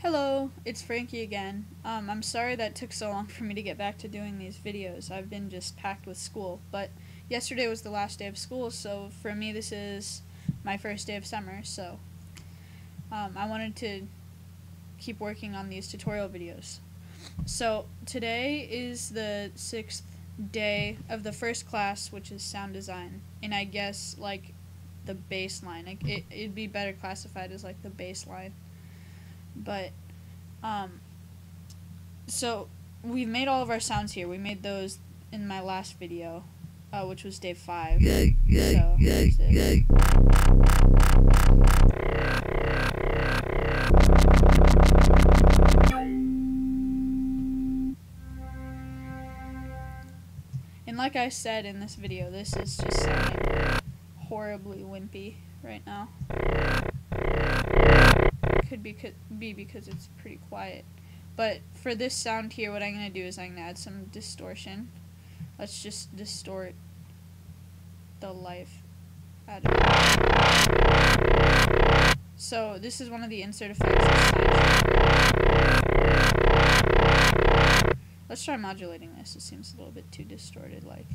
Hello, it's Frankie again. I'm sorry that took so long for me to get back to doing these videos. I've been just packed with school, but yesterday was the last day of school, so for me this is my first day of summer, so I wanted to keep working on these tutorial videos. So today is the 6th day of the first class, which is sound design, and I guess like the baseline. It'd be better classified as like the baseline. But so we've made all of our sounds here. We made those in my last video, which was day 5. So here's it. And like I said in this video, this is just sounding horribly wimpy right now. Could be because it's pretty quiet. But for this sound here, what I'm going to do is I'm going to add some distortion. Let's just distort the life out of it. So this is one of the insert effects. Let's try modulating this. It seems a little bit too distorted like.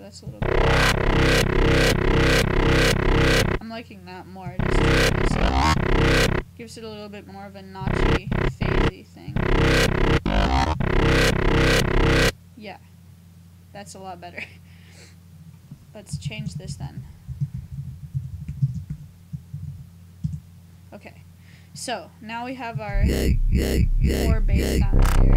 That's a little bit. I'm liking that more. It gives it a little bit more of a notchy, phasey thing. Yeah, that's a lot better. Let's change this then. Okay, so now we have our 4 bass sounds here.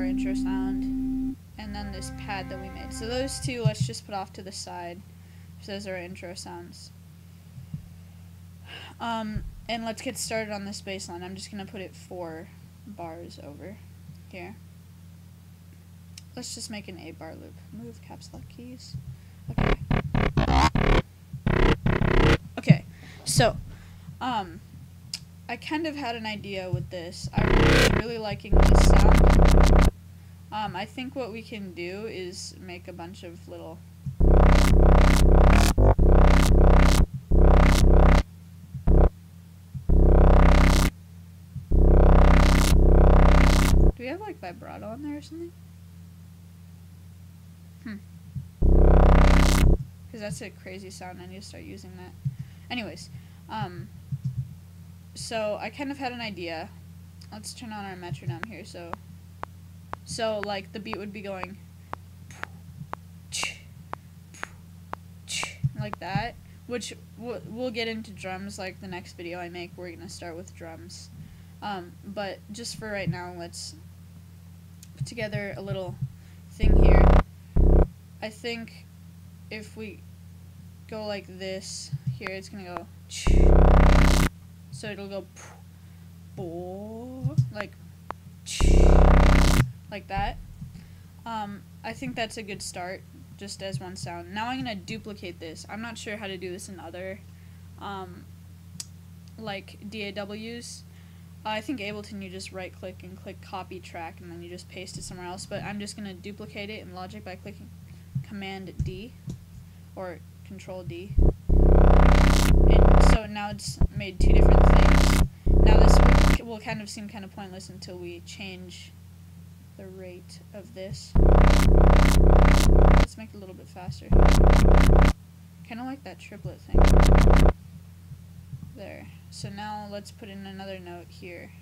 Intro sound, and then this pad that we made. So those two, let's just put off to the side. So those are our intro sounds. And let's get started on this bass line. I'm just gonna put it 4 bars over here. Let's just make an 8-bar loop. Move caps lock keys. Okay. Okay. So, I kind of had an idea with this. I was really liking this sound. I think what we can do is make a bunch of little... Do we have like vibrato on there or something? Because that's a crazy sound. I need to start using that. Anyways, so I kind of had an idea. Let's turn on our metronome here. So like the beat would be going like that, which we'll get into drums like the next video I make. We're gonna start with drums, but just for right now, let's put together a little thing here. I think if we go like this here, it's gonna go so it'll go like that. I think that's a good start, just as one sound. Now I'm gonna duplicate this. I'm not sure how to do this in other like DAWs. I think Ableton, you just right click and click copy track and then you just paste it somewhere else, but I'm just gonna duplicate it in Logic by clicking Command D or Control D. And so now it's made 2 different things. Now this will kind of seem kind of pointless until we change the rate of this. Let's make it a little bit faster. Kind of like that triplet thing. There. So now let's put in another note here.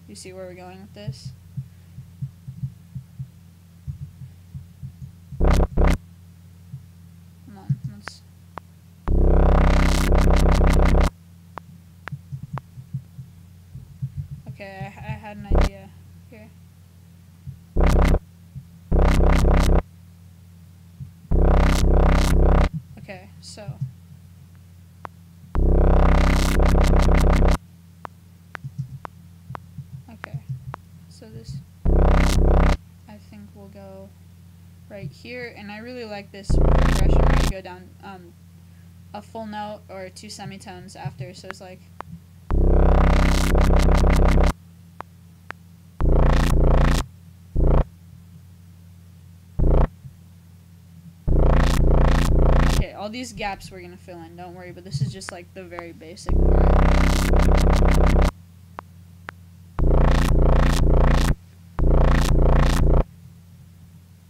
You see where we're going with this? Come on, let's... Okay, I had an idea here. Okay, so... Okay, so this, I think we'll go right here, and I really like this progression where you go down a full note or 2 semitones after, so it's like. Okay, all these gaps we're gonna fill in, don't worry, but this is just like the very basic part.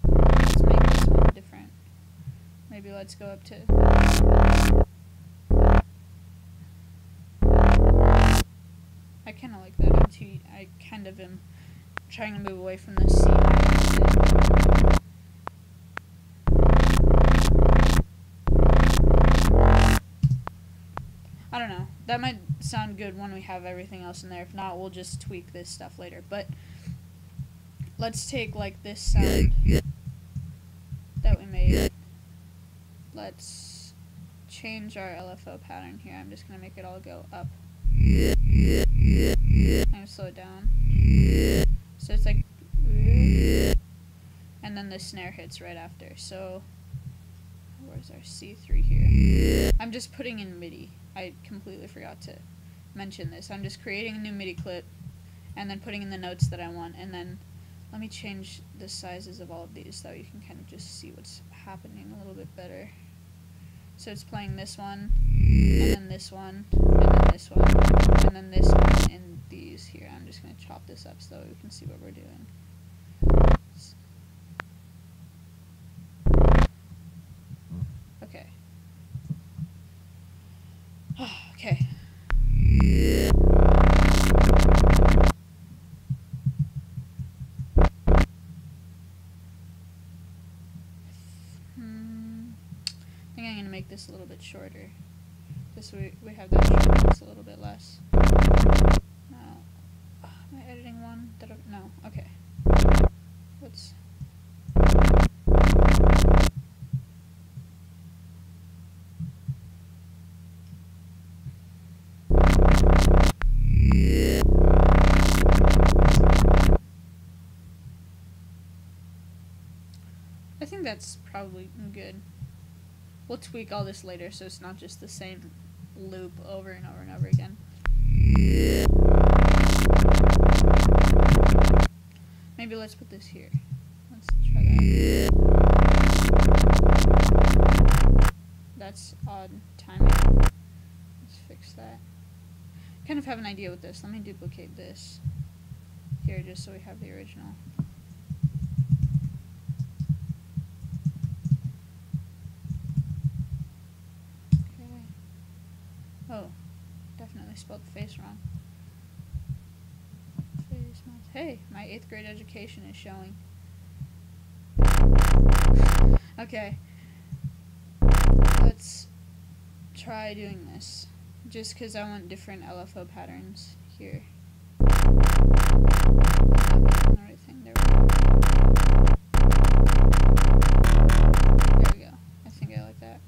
Let's make this one different. Maybe let's go up to. I kind of like that. I kind of am trying to move away from the C. I don't know. That might sound good when we have everything else in there. If not, we'll just tweak this stuff later. But let's take like this sound that we made. Let's change our LFO pattern here. I'm just going to make it all go up. I'm going to slow it down. So it's like, and then the snare hits right after. So where's our C3 here? I'm just putting in MIDI. I completely forgot to mention this. I'm just creating a new MIDI clip and then putting in the notes that I want, and then let me change the sizes of all of these so you can kind of just see what's happening a little bit better. So it's playing this one, and then this one, and then this one, and then this one, and these here. I'm just going to chop this up so we can see what we're doing. Okay. Okay. I think I'm going to make this a little bit shorter. This way we have that shortness a little bit less. Now, am I editing one? No. Okay. Let's. I think that's probably good. We'll tweak all this later so it's not just the same loop over and over and over again. Maybe let's put this here. Let's try that. That's odd timing. Let's fix that. I kind of have an idea with this. Let me duplicate this here just so we have the original. Oh, definitely spelled face wrong. Face mouth. Hey, my 8th grade education is showing. Okay. Let's try doing this. Just because I want different LFO patterns here. The right thing. There we go. I think I like that.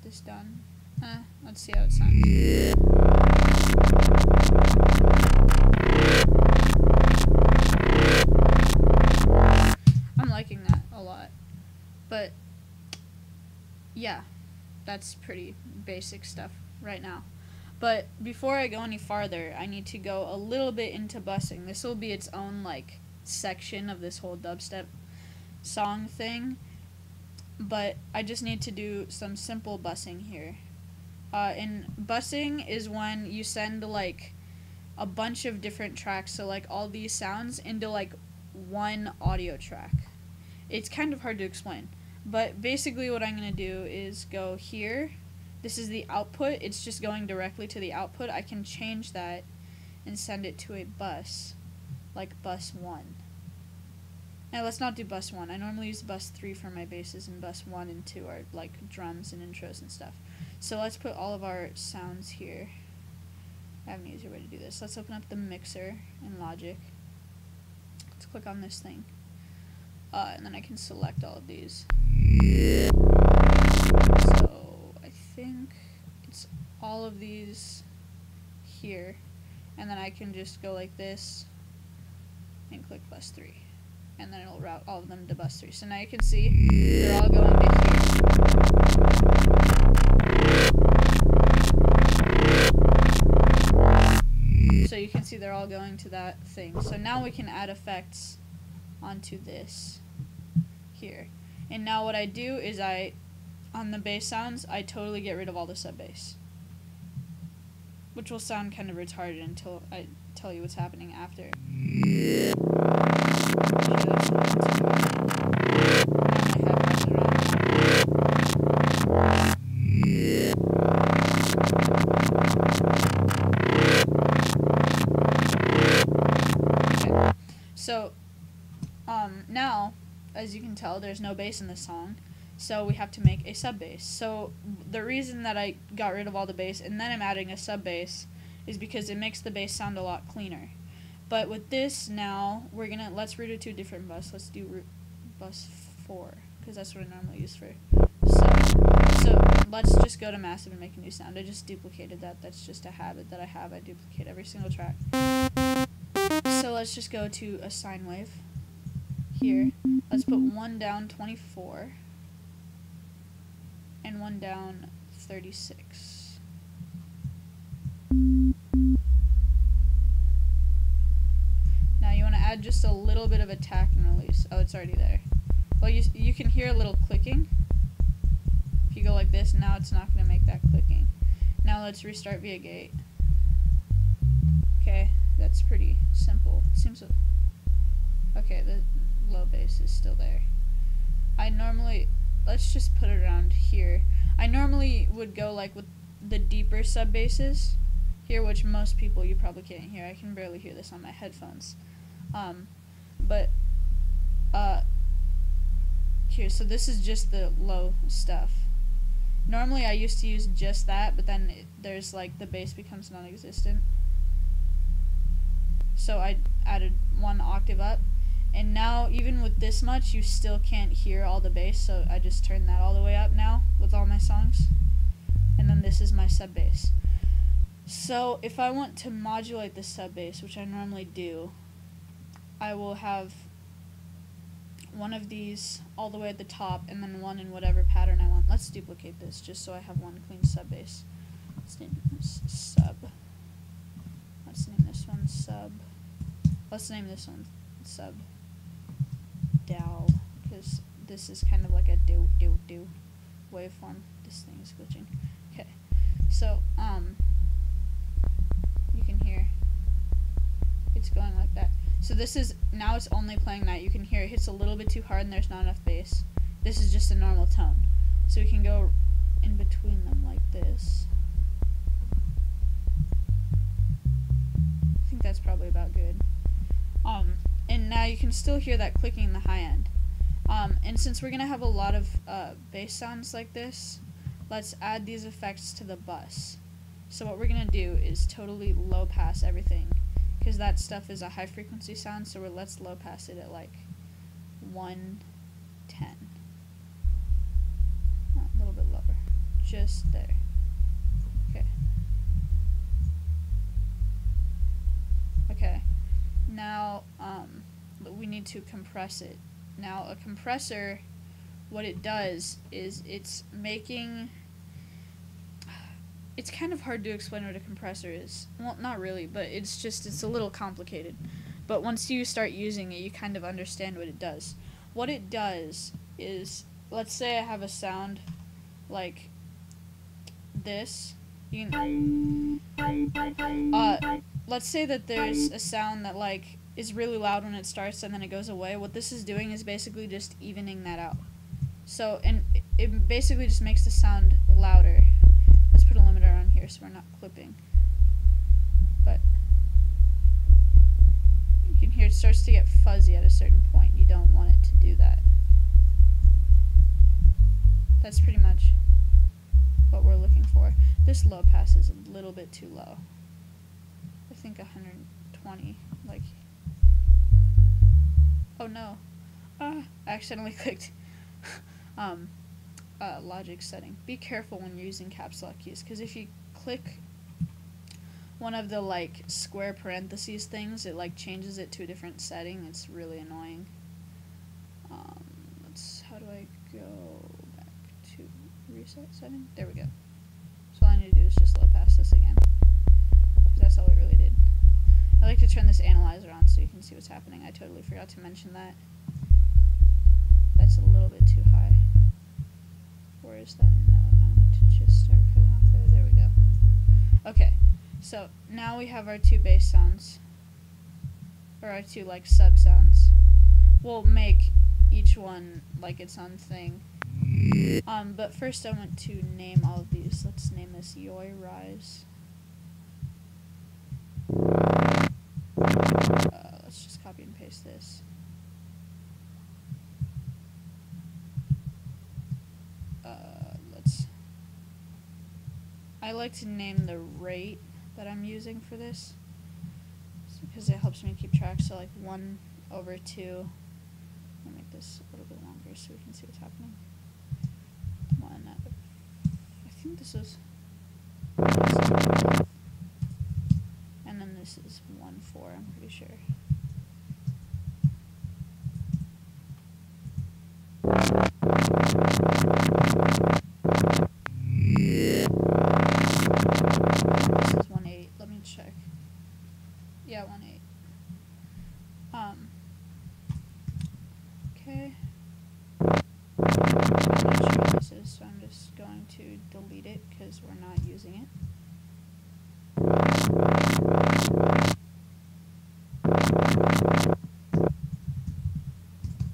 This done. Let's see how it sounds. I'm liking that a lot. But yeah, that's pretty basic stuff right now. But before I go any farther, I need to go a little bit into bussing. This will be its own like section of this whole dubstep song thing. But I just need to do some simple bussing here. And bussing is when you send like a bunch of different tracks, so like all these sounds, into like one audio track. It's kind of hard to explain, but basically what I'm going to do is go here. This is the output. It's just going directly to the output. I can change that and send it to a bus, like bus 1. Now let's not do bus 1. I normally use bus 3 for my basses, and bus 1 and 2 are like drums and intros and stuff. So let's put all of our sounds here. I have an easier way to do this. Let's open up the mixer in Logic. Let's click on this thing. And then I can select all of these. So select all of these here, and then I can just go like this and click bus 3, and then it'll route all of them to bus 3. So now you can see they're all going to here. So you can see they're all going to that thing. So now we can add effects onto this here. And now what I do is on the bass sounds, I totally get rid of all the sub bass, which will sound kind of retarded until I tell you what's happening after. Okay. So, now, as you can tell, there's no bass in this song, so we have to make a sub bass. So the reason that I got rid of all the bass and then I'm adding a sub bass is because it makes the bass sound a lot cleaner. But with this now, let's route it to a different bus. Let's do bus 4, because that's what I normally use for sub. So let's just go to massive and make a new sound. I just duplicated that. That's just a habit that I have. I duplicate every single track. So let's just go to a sine wave here. Let's put one down 24 and one down 36. Now you want to add just a little bit of attack and release. Oh, it's already there. Well, you can hear a little clicking. If you go like this, now it's not going to make that clicking. Now let's restart via gate. Okay, that's pretty simple. Seems okay. The low bass is still there. Let's just put it around here. I normally would go like with the deeper sub basses here, which most people you probably can't hear. I can barely hear this on my headphones. Here, so this is just the low stuff. Normally I used to use just that, but then there's like the bass becomes non-existent. So I added one octave up, and now even with this much you still can't hear all the bass, so I just turned that all the way up now with all my songs. And then this is my sub bass. So if I want to modulate the sub bass, which I normally do, I will have one of these all the way at the top and then one in whatever pattern I want. Let's duplicate this just so I have one clean sub bass. Let's name this sub. Let's name this one sub. Let's name this one sub dow, because this is kind of like a do waveform. This thing is glitching. Okay, so you can hear it's going like that. So this is, now it's only playing that. You can hear it hits a little bit too hard and there's not enough bass. This is just a normal tone. So we can go in between them like this. I think that's probably about good. And now you can still hear that clicking in the high end. And since we're going to have a lot of bass sounds like this, let's add these effects to the bus. So what we're going to do is totally low pass everything, because that stuff is a high frequency sound, so let's low pass it at like 110. A little bit lower. Just there. Okay. Okay. Now, we need to compress it. Now, a compressor, what it does is it's kind of hard to explain what a compressor is. Well, not really, but it's a little complicated. But once you start using it, you kind of understand what it does. What it does is, let's say I have a sound like this. Let's say that there's a sound that like is really loud when it starts and then it goes away. What this is doing is basically just evening that out. So, and it basically just makes the sound louder. Let's put a limiter on here so we're not clipping. But you can hear it starts to get fuzzy at a certain point. You don't want it to do that. That's pretty much what we're looking for. This low pass is a little bit too low. I think 120, like, oh no, I accidentally clicked. logic setting. Be careful when you're using caps lock keys, because if you click one of the like square parentheses things, it like changes it to a different setting. It's really annoying. How do I go back to reset setting? There we go. So all I need to do is just load past this again, because that's all we really did. I like to turn this analyzer on so you can see what's happening. I totally forgot to mention that. That's a little bit too high. Where is that? No, I want to just start cutting off there. There we go. Okay, so now we have our two bass sounds, or our two like sub sounds. We'll make each one like its own thing. But first I want to name all of these. Let's name this Yoi Rise. Let's just copy and paste this. I like to name the rate that I'm using for this, because it helps me keep track. So like 1/2. I'll make this a little bit longer so we can see what's happening. I think this is, and then this is 1/4. I'm pretty sure. This is 1/8. Let me check. Yeah, 1/8. Okay. I'm not sure what this is, so I'm just going to delete it because we're not using it.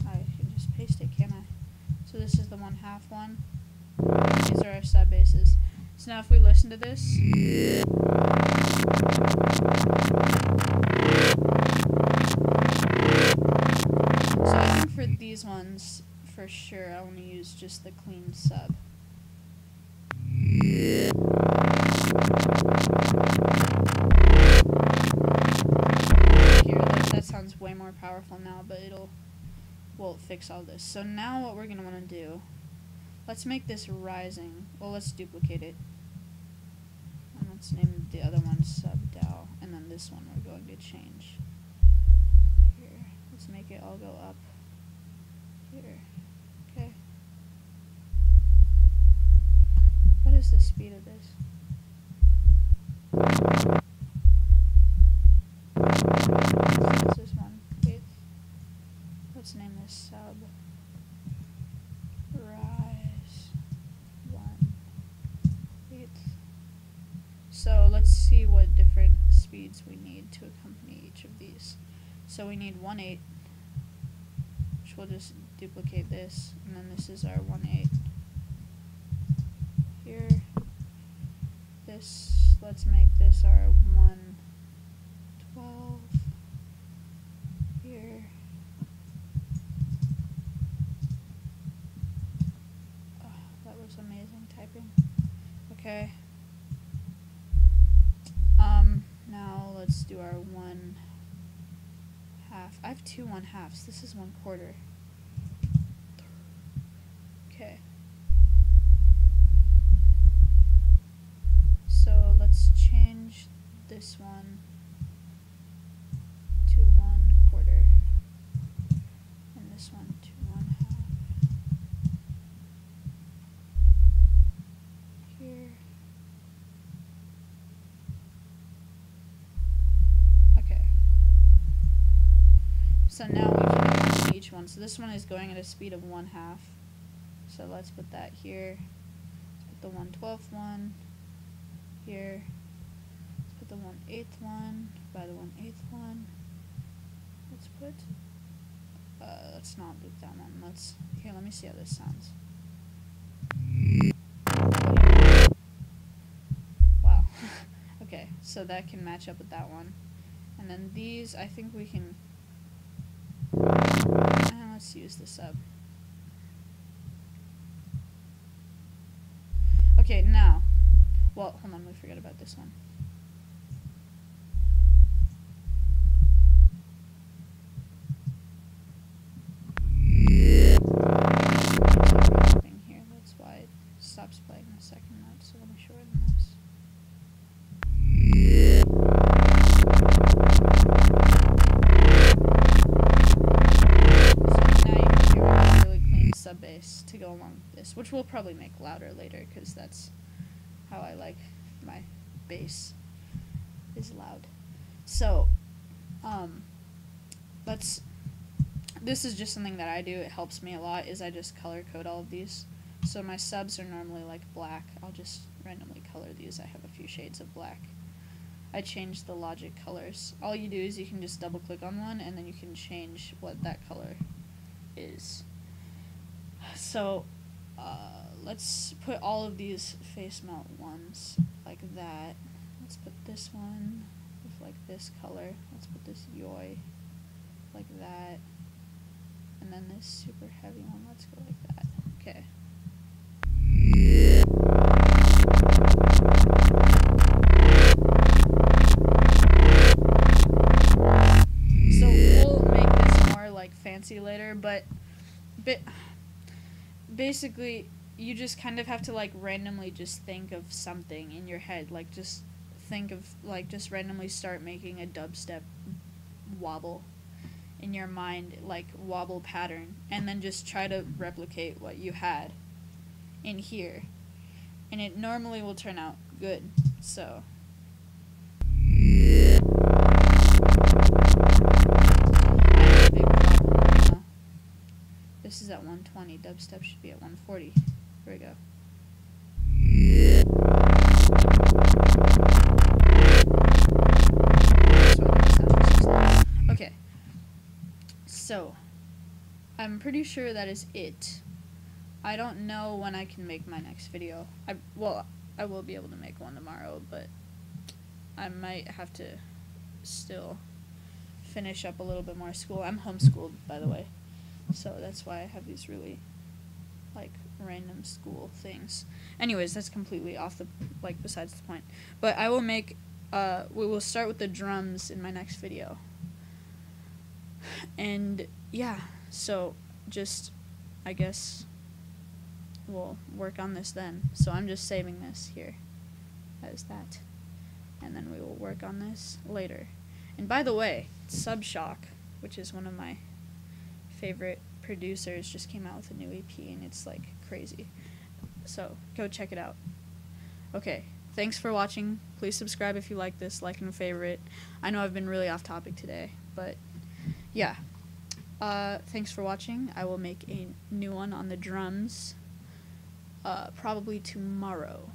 I can just paste it, can I? So this is the 1/2 one. These are our sub basses. So now if we listen to this, so I think for these ones, for sure, I want to use just the clean sub. Here, that sounds way more powerful now, but we'll fix all this. So now what we're going to want to do, let's make this rising. Well, let's duplicate it. And let's name the other one sub DAO, and then this one we're going to change. Here, let's make it all go up. Here, okay. What is the speed of this? This is 1/8. Let's name this sub rise 1/8. So let's see what different speeds we need to accompany each of these. So we need 1/8, which we'll just duplicate this, and then this is our 1/8. Here, this, let's make this our 1/12. Here. Oh, that was amazing typing. Okay. Now let's do our 1/2. I have two 1/2s. This is 1/4. Okay. So let's change this one to 1/4, and this one to 1/2. Here. Okay. So now we can accompany each one. So this one is going at a speed of 1/2. So let's put that here. Let's put the 1/12 one here. Let's put the 1/8 one by the 1/8 one. Let's put, let's not loop that one. Here, let me see how this sounds. Wow. Okay, so that can match up with that one. And then these, I think we can, let's use the sub. Okay, now, well, hold on, we forgot about this one. Thing here, that's why stops playing the second note, so let me shorten this. So now you can hear a really clean sub bass to go along with this, which we'll probably make louder later because that's how I like my bass is loud. So, this is just something that I do. It helps me a lot, is I just color code all of these. So my subs are normally like black. I'll just randomly color these. I have a few shades of black. I changed the logic colors. All you do is you can just double click on one and then you can change what that color is. So, let's put all of these face melt ones like that. Let's put this one with like this color. Let's put this yoi like that. And then this super heavy one, let's go like that. Okay. So we'll make this more like fancy later, but basically you just kind of have to like randomly just think of something in your head, like just think of like just randomly start making a dubstep wobble in your mind, like wobble pattern, and then just try to replicate what you had in here, and it normally will turn out good. So I have a big problem right now. This is at 120, dubstep should be at 140. Here we go. Okay, so I'm pretty sure that is it. I don't know when I can make my next video. I will be able to make one tomorrow, but I might have to still finish up a little bit more school. I'm homeschooled, by the way, so that's why I have these really like random school things. Anyways, that's completely off the besides the point. But I will make we will start with the drums in my next video. And yeah, so just I guess we'll work on this then. So I'm just saving this here as that, and then we will work on this later. And by the way, Subshock, which is one of my favorite producers, just came out with a new EP, and it's like crazy. So go check it out. Okay, thanks for watching. Please subscribe if you like this, like and favorite. I know I've been really off topic today, but yeah. Thanks for watching. I will make a new one on the drums probably tomorrow.